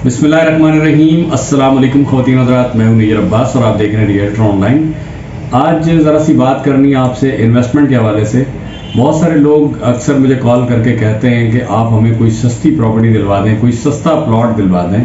बिस्मिल्लाहिर्रहमानिर्रहीम। अस्सलाम वालेकुम ख़वातीन हज़रात, मैं हूं नज़ीर अब्बास और आप देख रहे हैं रियल्टर ऑनलाइन। आज ज़रा सी बात करनी है आपसे इन्वेस्टमेंट के हवाले से। बहुत सारे लोग अक्सर मुझे कॉल करके कहते हैं कि आप हमें कोई सस्ती प्रॉपर्टी दिलवा दें, कोई सस्ता प्लॉट दिलवा दें।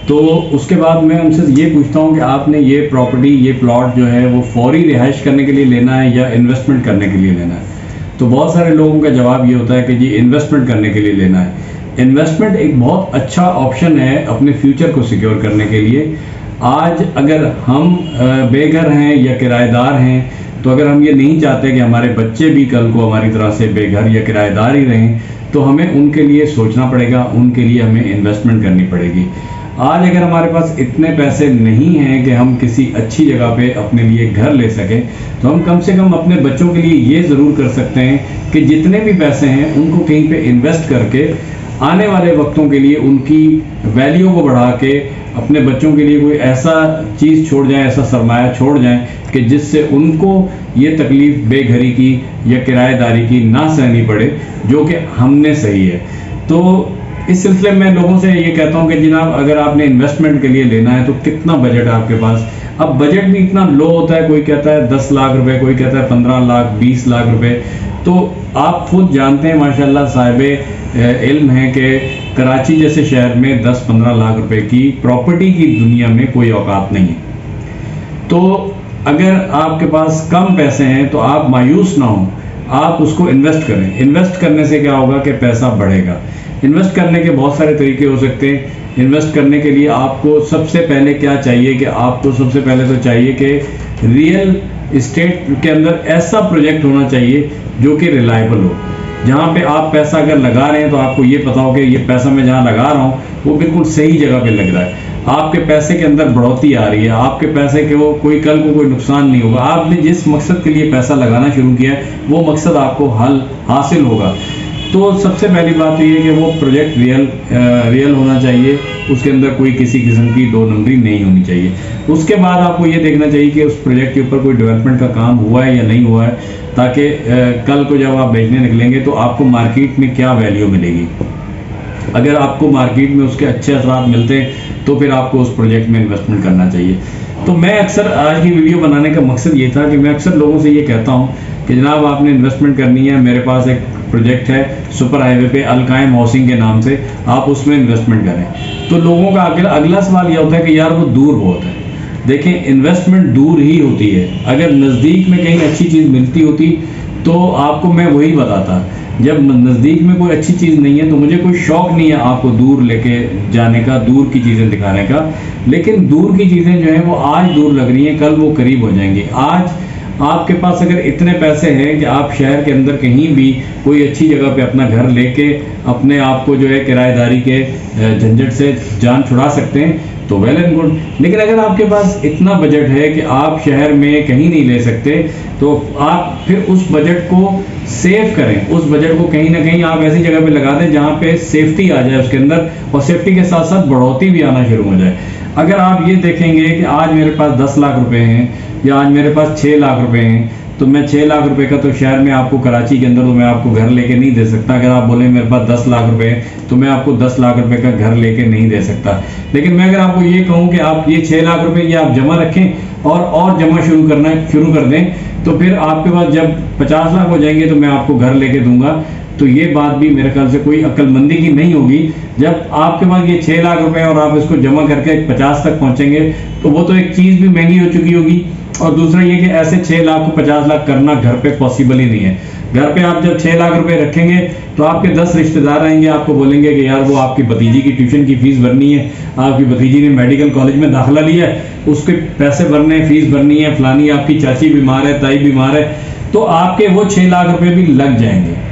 तो उसके बाद मैं उनसे ये पूछता हूँ कि आपने ये प्रॉपर्टी, ये प्लॉट जो है वो फौरी रिहाइश करने के लिए लेना है या इन्वेस्टमेंट करने के लिए लेना है। तो बहुत सारे लोगों का जवाब ये होता है कि जी इन्वेस्टमेंट करने के लिए लेना है। इन्वेस्टमेंट एक बहुत अच्छा ऑप्शन है अपने फ्यूचर को सिक्योर करने के लिए। आज अगर हम बेघर हैं या किराएदार हैं, तो अगर हम ये नहीं चाहते कि हमारे बच्चे भी कल को हमारी तरह से बेघर या किराएदार ही रहें, तो हमें उनके लिए सोचना पड़ेगा, उनके लिए हमें इन्वेस्टमेंट करनी पड़ेगी। आज अगर हमारे पास इतने पैसे नहीं हैं कि हम किसी अच्छी जगह पे अपने लिए घर ले सकें, तो हम कम से कम अपने बच्चों के लिए ये ज़रूर कर सकते हैं कि जितने भी पैसे हैं उनको कहीं पे इन्वेस्ट करके आने वाले वक्तों के लिए उनकी वैल्यू को बढ़ा के अपने बच्चों के लिए कोई ऐसा चीज़ छोड़ जाएं, ऐसा सरमाया छोड़ जाएं कि जिससे उनको ये तकलीफ़ बेघरी की या किराएदारी की ना सहनी पड़े, जो कि हमने सही है। तो इस सिलसिले में लोगों से ये कहता हूँ कि जनाब, अगर आपने इन्वेस्टमेंट के लिए लेना है तो कितना बजट है आपके पास। अब बजट भी इतना लो होता है, कोई कहता है 10 लाख रुपए, कोई कहता है 15 लाख, 20 लाख रुपए। तो आप खुद जानते हैं माशाल्लाह साहिबे इल्म है कि कराची जैसे शहर में 10-15 लाख रुपए की प्रॉपर्टी की दुनिया में कोई औकात नहीं है। तो अगर आपके पास कम पैसे हैं तो आप मायूस ना हो, आप उसको इन्वेस्ट करें। इन्वेस्ट करने से क्या होगा कि पैसा बढ़ेगा। इन्वेस्ट करने के बहुत सारे तरीके हो सकते हैं। इन्वेस्ट करने के लिए आपको सबसे पहले क्या चाहिए कि आपको सबसे पहले तो चाहिए कि रियल इस्टेट के अंदर ऐसा प्रोजेक्ट होना चाहिए जो कि रिलायबल हो, जहाँ पे आप पैसा अगर लगा रहे हैं तो आपको ये पता हो कि ये पैसा मैं जहाँ लगा रहा हूँ वो बिल्कुल सही जगह पे लग रहा है, आपके पैसे के अंदर बढ़ोतरी आ रही है, आपके पैसे के वो कोई कल को कोई नुकसान नहीं होगा। आपने जिस मकसद के लिए पैसा लगाना शुरू किया है वो मकसद आपको हासिल होगा। तो सबसे पहली बात तो ये कि वो प्रोजेक्ट रियल होना चाहिए, उसके अंदर कोई किसी किस्म की दो नंबरी नहीं होनी चाहिए। उसके बाद आपको ये देखना चाहिए कि उस प्रोजेक्ट के ऊपर कोई डेवलपमेंट का काम हुआ है या नहीं हुआ है, ताकि कल को जब आप बेचने निकलेंगे तो आपको मार्केट में क्या वैल्यू मिलेगी। अगर आपको मार्केट में उसके अच्छे असरात मिलते हैं तो फिर आपको उस प्रोजेक्ट में इन्वेस्टमेंट करना चाहिए। तो मैं अक्सर आज की वीडियो बनाने का मकसद ये था कि मैं अक्सर लोगों से ये कहता हूँ कि जनाब आपने इन्वेस्टमेंट करनी है, मेरे पास एक प्रोजेक्ट है सुपर हाईवे पे अल-कायम हाउसिंग के नाम से, आप उसमें इन्वेस्टमेंट करें। तो लोगों का अगला सवाल यह होता है कि यार वो दूर बहुत है। देखें, इन्वेस्टमेंट दूर ही होती है। अगर नज़दीक में कहीं अच्छी चीज़ मिलती होती तो आपको मैं वही बताता। जब नज़दीक में कोई अच्छी चीज़ नहीं है तो मुझे कोई शौक़ नहीं है आपको दूर लेके जाने का, दूर की चीज़ें दिखाने का। लेकिन दूर की चीज़ें जो हैं वो आज दूर लग रही हैं, कल वो करीब हो जाएंगी। आज आपके पास अगर इतने पैसे हैं कि आप शहर के अंदर कहीं भी कोई अच्छी जगह पे अपना घर लेके अपने आप को जो है किराएदारी के झंझट से जान छुड़ा सकते हैं तो वेल एंड गुड। लेकिन अगर आपके पास इतना बजट है कि आप शहर में कहीं नहीं ले सकते, तो आप फिर उस बजट को सेव करें। उस बजट को कहीं ना कहीं आप ऐसी जगह पे लगा दें जहाँ पे सेफ्टी आ जाए उसके अंदर, और सेफ्टी के साथ साथ बढ़ोतरी भी आना शुरू हो जाए। अगर आप ये देखेंगे कि आज मेरे पास 10 लाख रुपए हैं या आज मेरे पास 6 लाख रुपए हैं, तो मैं 6 लाख रुपए का तो शहर में आपको कराची के अंदर तो मैं आपको घर लेके नहीं दे सकता। अगर आप बोले मेरे पास 10 लाख रुपए हैं तो मैं आपको 10 लाख रुपए का घर लेके नहीं दे सकता। लेकिन मैं अगर आपको ये कहूँ कि आप ये 6 लाख रुपए ये आप जमा रखें और जमा शुरू कर दें, तो फिर आपके पास जब 50 लाख हो जाएंगे तो मैं आपको घर लेके दूंगा। तो ये बात भी मेरे ख्याल से कोई अक्लमंदी की नहीं होगी। जब आपके पास ये 6 लाख रुपए और आप इसको जमा करके 50 तक पहुंचेंगे तो वो तो एक चीज़ भी महंगी हो चुकी होगी, और दूसरा ये कि ऐसे 6 लाख को 50 लाख करना घर पे पॉसिबल ही नहीं है। घर पे आप जब 6 लाख रुपए रखेंगे तो आपके 10 रिश्तेदार आएंगे, आपको बोलेंगे कि यार वो आपकी भतीजी की ट्यूशन की फीस भरनी है, आपकी भतीजी ने मेडिकल कॉलेज में दाखिला लिया है, उसके पैसे भरने, फीस भरनी है, फलानी आपकी चाची बीमार है, ताई बीमार है, तो आपके वो 6 लाख रुपए भी लग जाएंगे।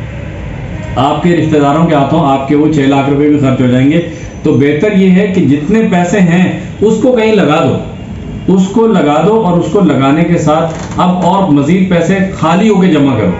आपके रिश्तेदारों के हाथों आपके वो 6 लाख रुपए भी खर्च हो जाएंगे। तो बेहतर ये है कि जितने पैसे हैं उसको कहीं लगा दो, उसको लगा दो, और उसको लगाने के साथ अब और मजीद पैसे खाली होके जमा करो।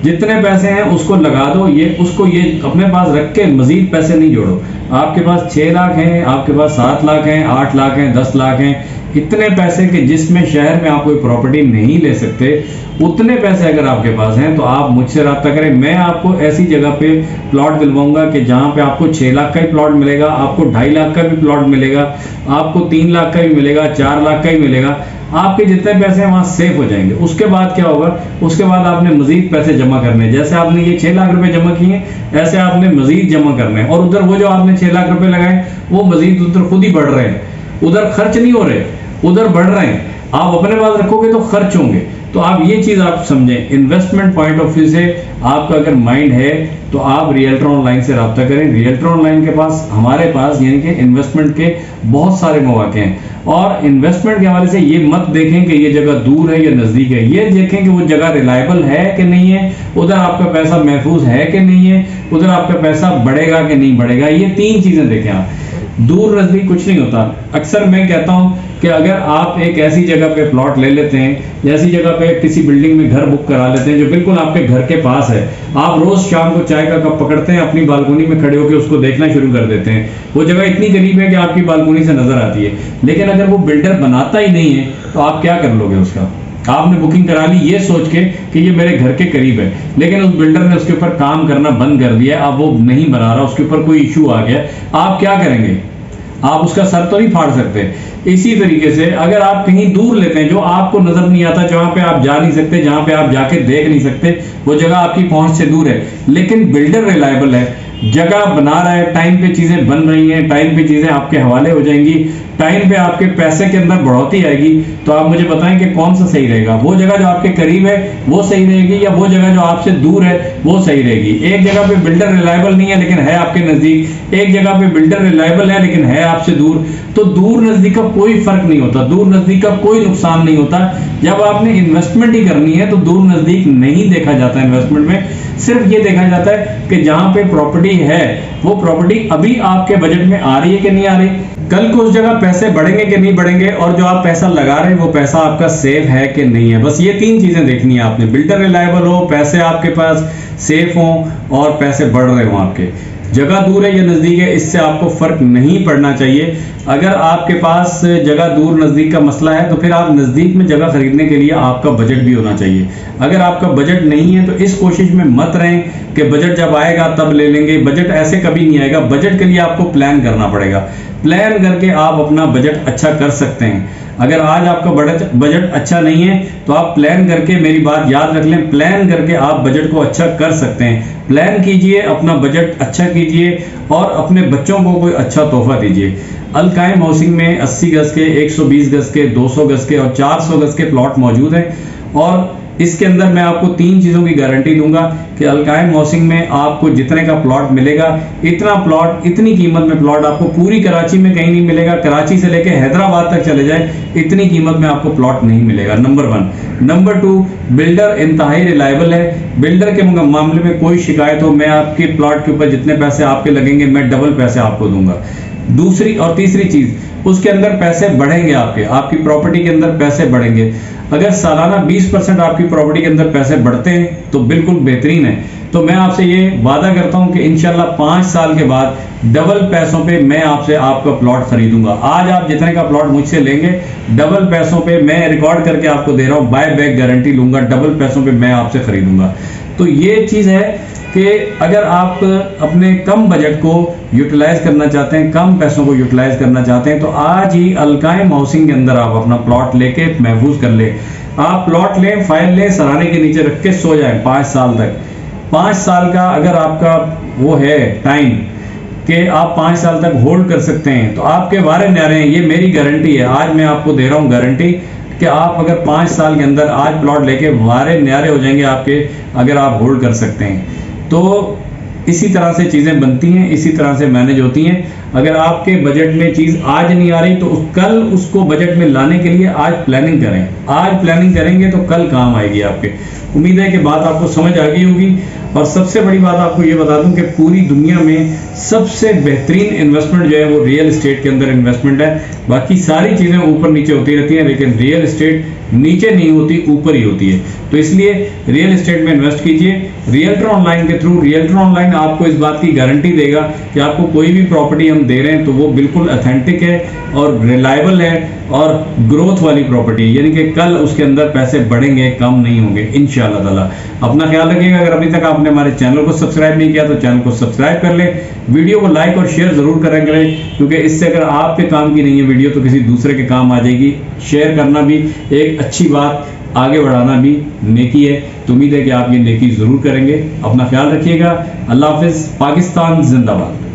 जितने पैसे हैं उसको लगा दो, ये अपने पास रख के मजीद पैसे नहीं जोड़ो। आपके पास 6 लाख हैं, आपके पास 7 लाख हैं, 8 लाख हैं, 10 लाख हैं, इतने पैसे के जिसमें शहर में आप कोई प्रॉपर्टी नहीं ले सकते, उतने पैसे अगर आपके पास हैं तो आप मुझसे रब्ता करें। मैं आपको ऐसी जगह पे प्लॉट दिलवाऊंगा कि जहां पे आपको 6 लाख का ही प्लॉट मिलेगा, आपको 2.5 लाख का भी प्लॉट मिलेगा, आपको 3 लाख का भी मिलेगा, 4 लाख का ही मिलेगा। आपके जितने पैसे हैं वहां सेफ हो जाएंगे। उसके बाद क्या होगा, उसके बाद आपने मजीद पैसे जमा करने हैं। जैसे आपने ये 6 लाख रुपए जमा किए, ऐसे आपने मजीद जमा करने हैं। और उधर वो जो आपने 6 लाख रुपए लगाए वो मजीद उधर खुद ही बढ़ रहे हैं, उधर खर्च नहीं हो रहे, उधर बढ़ रहे हैं। आप अपने पास रखोगे तो खर्च होंगे। तो आप ये चीज आप समझें, इन्वेस्टमेंट पॉइंट ऑफ व्यू से आपका अगर माइंड है तो आप रियल्टर ऑनलाइन से रब्ता करें। रियल्टर ऑनलाइन के पास, हमारे पास यानी कि इन्वेस्टमेंट के बहुत सारे मौके हैं। और इन्वेस्टमेंट के हवाले से ये मत देखें कि ये जगह दूर है या नजदीक है, ये देखें कि वो जगह रिलायबल है कि नहीं है, उधर आपका पैसा महफूज है कि नहीं है, उधर आपका पैसा बढ़ेगा कि नहीं बढ़ेगा। ये 3 चीजें देखें आप। दूर नजदीक कुछ नहीं होता। अक्सर मैं कहता हूं कि अगर आप एक ऐसी जगह पे प्लॉट ले लेते हैं, ऐसी जगह पे किसी बिल्डिंग में घर बुक करा लेते हैं जो बिल्कुल आपके घर के पास है, आप रोज शाम को चाय का कप पकड़ते हैं, अपनी बालकोनी में खड़े होकर उसको देखना शुरू कर देते हैं। वो जगह इतनी करीब है कि आपकी बालकोनी से नजर आती है। लेकिन अगर वो बिल्डर बनाता ही नहीं है तो आप क्या कर लोगे उसका? आपने बुकिंग करा ली ये सोच के कि ये मेरे घर के करीब है, लेकिन उस बिल्डर ने उसके ऊपर काम करना बंद कर दिया, अब वो नहीं बना रहा, उसके ऊपर कोई इशू आ गया, आप क्या करेंगे? आप उसका सर तो नहीं फाड़ सकते। इसी तरीके से अगर आप कहीं दूर लेते हैं जो आपको नजर नहीं आता, जहां पे आप जा नहीं सकते, जहां पे आप जाके देख नहीं सकते, वो जगह आपकी पहुंच से दूर है, लेकिन बिल्डर रिलायबल है, जगह बना रहा है, टाइम पे चीजें बन रही हैं, टाइम पे चीजें आपके हवाले हो जाएंगी, टाइम पे आपके पैसे के अंदर बढ़ोतरी आएगी, तो आप मुझे बताएं कि कौन सा सही रहेगा? वो जगह जो आपके करीब है वो सही रहेगी या वो जगह जो आपसे दूर है वो सही रहेगी? एक जगह पे बिल्डर रिलायबल नहीं है लेकिन है आपके नजदीक, एक जगह पे बिल्डर रिलायबल है लेकिन है आपसे दूर। तो दूर नजदीक का कोई फर्क नहीं होता, दूर नजदीक का कोई नुकसान नहीं होता। जब आपने इन्वेस्टमेंट ही करनी है तो दूर नजदीक नहीं देखा जाता इन्वेस्टमेंट में, सिर्फ ये देखा जाता है कि जहां पे प्रॉपर्टी है वो प्रॉपर्टी अभी आपके बजट में आ रही है कि नहीं आ रही, कल को उस जगह पैसे बढ़ेंगे कि नहीं बढ़ेंगे, और जो आप पैसा लगा रहे हैं वो पैसा आपका सेफ है कि नहीं है। बस ये 3 चीजें देखनी है आपने। बिल्डर रिलायबल हो, पैसे आपके पास सेफ हो और पैसे बढ़ रहे हो आपके। जगह दूर है या नजदीक है इससे आपको फर्क नहीं पड़ना चाहिए। अगर आपके पास जगह दूर नजदीक का मसला है तो फिर आप नजदीक में जगह खरीदने के लिए आपका बजट भी होना चाहिए। अगर आपका बजट नहीं है तो इस कोशिश में मत रहें कि बजट जब आएगा तब ले लेंगे। बजट ऐसे कभी नहीं आएगा। बजट के लिए आपको प्लान करना पड़ेगा। प्लान करके आप अपना बजट अच्छा कर सकते हैं। अगर आज आपका बजट अच्छा नहीं है तो आप प्लान करके, मेरी बात याद रख लें, प्लान करके आप बजट को अच्छा कर सकते हैं। प्लान कीजिए, अपना बजट अच्छा कीजिए और अपने बच्चों को कोई अच्छा तोहफा दीजिए। अल कायम हाउसिंग में 80 गज के, 120 गज के, 200 गज के और 400 गज के प्लॉट मौजूद हैं। और इसके अंदर मैं आपको 3 चीज़ों की गारंटी दूंगा कि अल कायम हाउसिंग में आपको जितने का प्लॉट मिलेगा, इतना प्लॉट, इतनी कीमत में प्लॉट आपको पूरी कराची में कहीं नहीं मिलेगा। कराची से लेकर हैदराबाद तक चले जाए, इतनी कीमत में आपको प्लॉट नहीं मिलेगा। नंबर 1। नंबर 2, बिल्डर इंतहाई रिलायबल है। बिल्डर के मामले में कोई शिकायत हो, मैं आपके प्लॉट के ऊपर जितने पैसे आपके लगेंगे मैं डबल पैसे आपको दूंगा। दूसरी और तीसरी चीज, उसके अंदर पैसे बढ़ेंगे, आपकी प्रॉपर्टी के अंदर पैसे बढ़ेंगे। अगर सालाना 20% आपकी प्रॉपर्टी के अंदर पैसे बढ़ते हैं तो बिल्कुल बेहतरीन है। तो मैं आपसे ये वादा करता हूं कि इंशाल्लाह 5 साल के बाद डबल पैसों पे मैं आपसे आपका प्लॉट खरीदूंगा। आज आप जितने का प्लॉट मुझसे लेंगे, डबल पैसों पे मैं रिकॉर्ड करके आपको दे रहा हूं, बाय बैक गारंटी लूंगा, डबल पैसों पे मैं आपसे खरीदूंगा। तो ये चीज है कि अगर आप अपने कम बजट को यूटिलाइज करना चाहते हैं, कम पैसों को यूटिलाइज करना चाहते हैं, तो आज ही अल कायम हाउसिंग के अंदर आप अपना प्लॉट लेके महफूज कर ले। आप प्लॉट लें, फाइल लें, सराहने के नीचे रख के सो जाएं 5 साल तक। 5 साल का अगर आपका वो है टाइम कि आप 5 साल तक होल्ड कर सकते हैं तो आपके वारे न्यारे हैं। ये मेरी गारंटी है, आज मैं आपको दे रहा हूँ गारंटी कि आप अगर 5 साल के अंदर आज प्लॉट लेके वारे न्यारे हो जाएंगे आपके, अगर आप होल्ड कर सकते हैं। तो इसी तरह से चीज़ें बनती हैं, इसी तरह से मैनेज होती हैं। अगर आपके बजट में चीज़ आज नहीं आ रही तो कल उसको बजट में लाने के लिए आज प्लानिंग करें। आज प्लानिंग करेंगे तो कल काम आएगी आपके। उम्मीद है कि बात आपको समझ आ गई होगी। और सबसे बड़ी बात आपको ये बता दूं कि पूरी दुनिया में सबसे बेहतरीन इन्वेस्टमेंट जो है वो रियल एस्टेट के अंदर इन्वेस्टमेंट है। बाकी सारी चीज़ें ऊपर नीचे होती रहती हैं, लेकिन रियल एस्टेट नीचे नहीं होती, ऊपर ही होती है। तो इसलिए रियल एस्टेट में इन्वेस्ट कीजिए रियल्टर ऑनलाइन के थ्रू। रियल्टर ऑनलाइन आपको इस बात की गारंटी देगा कि आपको कोई भी प्रॉपर्टी हम दे रहे हैं तो वो बिल्कुल ऑथेंटिक है और रिलायबल है और ग्रोथ वाली प्रॉपर्टी है, यानी कि कल उसके अंदर पैसे बढ़ेंगे, कम नहीं होंगे इंशाअल्लाह ताला। अपना ख्याल रखिएगा। अगर अभी तक आपने हमारे चैनल को सब्सक्राइब नहीं किया तो चैनल को सब्सक्राइब कर ले, वीडियो को लाइक और शेयर जरूर करें, क्योंकि इससे अगर आपके काम की नहीं है वीडियो तो किसी दूसरे के काम आ जाएगी। शेयर करना भी एक अच्छी बात, आगे बढ़ाना भी नेकी है। तो उम्मीद है कि आप ये नेकी जरूर करेंगे। अपना ख्याल रखिएगा। अल्लाह हाफिज। पाकिस्तान जिंदाबाद।